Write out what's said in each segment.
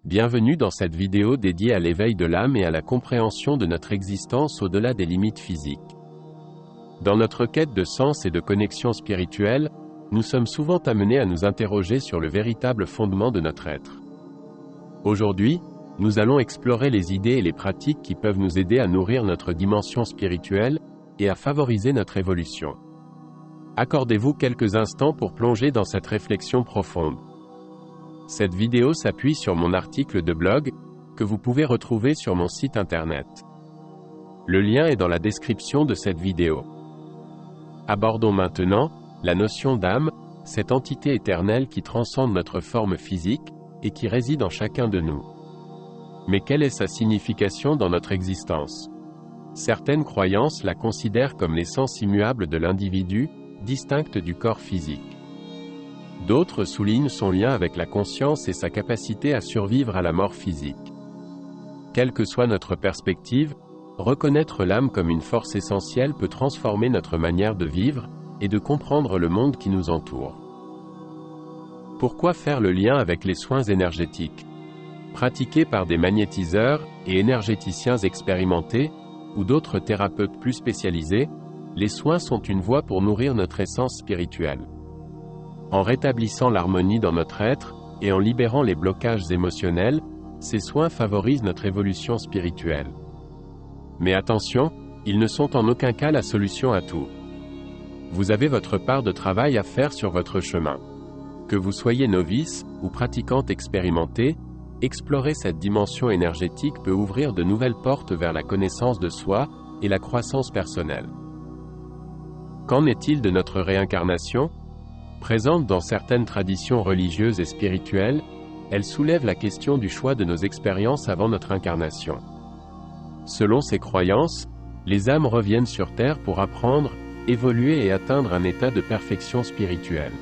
Bienvenue dans cette vidéo dédiée à l'éveil de l'âme et à la compréhension de notre existence au-delà des limites physiques. Dans notre quête de sens et de connexion spirituelle, nous sommes souvent amenés à nous interroger sur le véritable fondement de notre être. Aujourd'hui, nous allons explorer les idées et les pratiques qui peuvent nous aider à nourrir notre dimension spirituelle et à favoriser notre évolution. Accordez-vous quelques instants pour plonger dans cette réflexion profonde. Cette vidéo s'appuie sur mon article de blog, que vous pouvez retrouver sur mon site internet. Le lien est dans la description de cette vidéo. Abordons maintenant la notion d'âme, cette entité éternelle qui transcende notre forme physique, et qui réside en chacun de nous. Mais quelle est sa signification dans notre existence? Certaines croyances la considèrent comme l'essence immuable de l'individu, distincte du corps physique. D'autres soulignent son lien avec la conscience et sa capacité à survivre à la mort physique. Quelle que soit notre perspective, reconnaître l'âme comme une force essentielle peut transformer notre manière de vivre et de comprendre le monde qui nous entoure. Pourquoi faire le lien avec les soins énergétiques? Pratiqués par des magnétiseurs et énergéticiens expérimentés, ou d'autres thérapeutes plus spécialisés, les soins sont une voie pour nourrir notre essence spirituelle. En rétablissant l'harmonie dans notre être, et en libérant les blocages émotionnels, ces soins favorisent notre évolution spirituelle. Mais attention, ils ne sont en aucun cas la solution à tout. Vous avez votre part de travail à faire sur votre chemin. Que vous soyez novice, ou pratiquante expérimentée, explorer cette dimension énergétique peut ouvrir de nouvelles portes vers la connaissance de soi, et la croissance personnelle. Qu'en est-il de notre réincarnation? Présente dans certaines traditions religieuses et spirituelles, elle soulève la question du choix de nos expériences avant notre incarnation. Selon ces croyances, les âmes reviennent sur Terre pour apprendre, évoluer et atteindre un état de perfection spirituelle.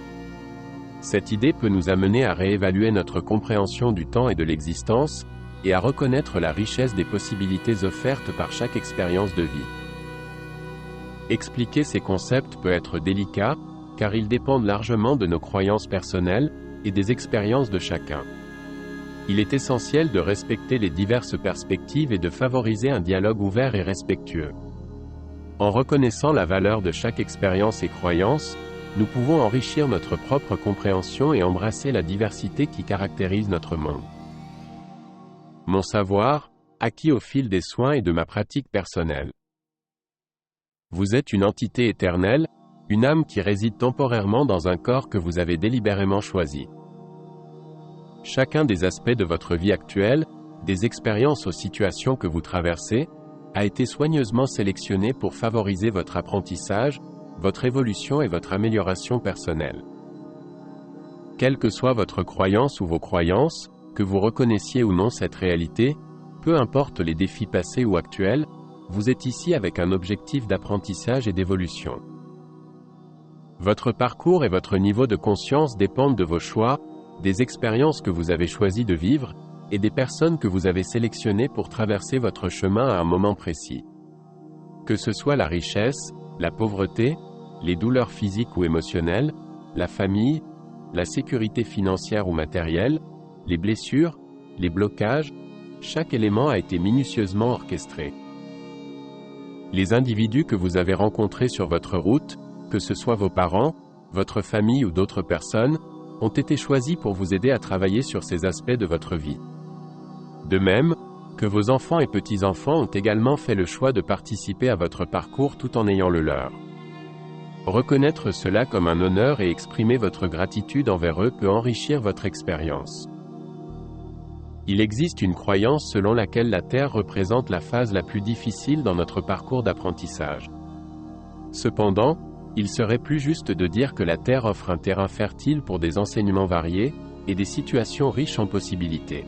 Cette idée peut nous amener à réévaluer notre compréhension du temps et de l'existence, et à reconnaître la richesse des possibilités offertes par chaque expérience de vie. Expliquer ces concepts peut être délicat, car ils dépendent largement de nos croyances personnelles, et des expériences de chacun. Il est essentiel de respecter les diverses perspectives et de favoriser un dialogue ouvert et respectueux. En reconnaissant la valeur de chaque expérience et croyance, nous pouvons enrichir notre propre compréhension et embrasser la diversité qui caractérise notre monde. Mon savoir, acquis au fil des soins et de ma pratique personnelle. Vous êtes une entité éternelle, une âme qui réside temporairement dans un corps que vous avez délibérément choisi. Chacun des aspects de votre vie actuelle, des expériences aux situations que vous traversez, a été soigneusement sélectionné pour favoriser votre apprentissage, votre évolution et votre amélioration personnelle. Quelle que soit votre croyance ou vos croyances, que vous reconnaissiez ou non cette réalité, peu importe les défis passés ou actuels, vous êtes ici avec un objectif d'apprentissage et d'évolution. Votre parcours et votre niveau de conscience dépendent de vos choix, des expériences que vous avez choisi de vivre, et des personnes que vous avez sélectionnées pour traverser votre chemin à un moment précis. Que ce soit la richesse, la pauvreté, les douleurs physiques ou émotionnelles, la famille, la sécurité financière ou matérielle, les blessures, les blocages, chaque élément a été minutieusement orchestré. Les individus que vous avez rencontrés sur votre route, que ce soit vos parents, votre famille ou d'autres personnes, ont été choisis pour vous aider à travailler sur ces aspects de votre vie. De même, que vos enfants et petits-enfants ont également fait le choix de participer à votre parcours tout en ayant le leur. Reconnaître cela comme un honneur et exprimer votre gratitude envers eux peut enrichir votre expérience. Il existe une croyance selon laquelle la Terre représente la phase la plus difficile dans notre parcours d'apprentissage. Cependant, il serait plus juste de dire que la Terre offre un terrain fertile pour des enseignements variés, et des situations riches en possibilités.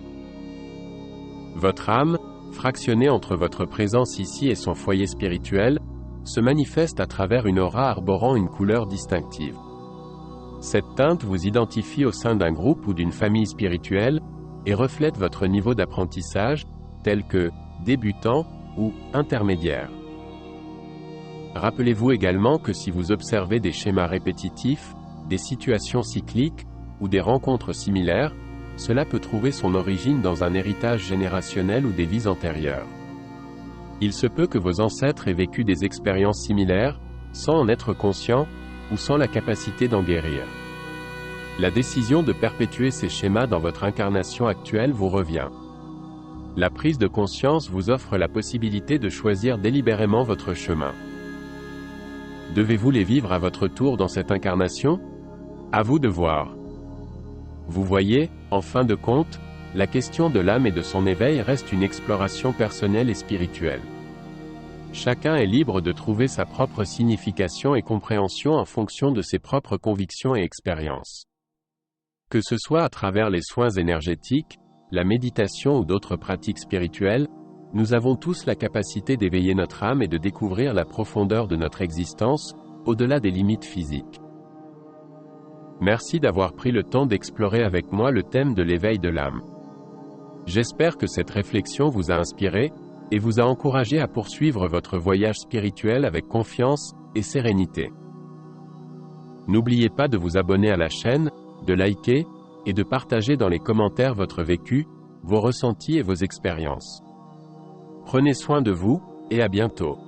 Votre âme, fractionnée entre votre présence ici et son foyer spirituel, se manifeste à travers une aura arborant une couleur distinctive. Cette teinte vous identifie au sein d'un groupe ou d'une famille spirituelle, et reflète votre niveau d'apprentissage, tel que débutant ou intermédiaire. Rappelez-vous également que si vous observez des schémas répétitifs, des situations cycliques, ou des rencontres similaires, cela peut trouver son origine dans un héritage générationnel ou des vies antérieures. Il se peut que vos ancêtres aient vécu des expériences similaires, sans en être conscients, ou sans la capacité d'en guérir. La décision de perpétuer ces schémas dans votre incarnation actuelle vous revient. La prise de conscience vous offre la possibilité de choisir délibérément votre chemin. Devez-vous les vivre à votre tour dans cette incarnation? À vous de voir. Vous voyez, en fin de compte, la question de l'âme et de son éveil reste une exploration personnelle et spirituelle. Chacun est libre de trouver sa propre signification et compréhension en fonction de ses propres convictions et expériences. Que ce soit à travers les soins énergétiques, la méditation ou d'autres pratiques spirituelles, nous avons tous la capacité d'éveiller notre âme et de découvrir la profondeur de notre existence, au-delà des limites physiques. Merci d'avoir pris le temps d'explorer avec moi le thème de l'éveil de l'âme. J'espère que cette réflexion vous a inspiré, et vous a encouragé à poursuivre votre voyage spirituel avec confiance et sérénité. N'oubliez pas de vous abonner à la chaîne, de liker, et de partager dans les commentaires votre vécu, vos ressentis et vos expériences. Prenez soin de vous, et à bientôt.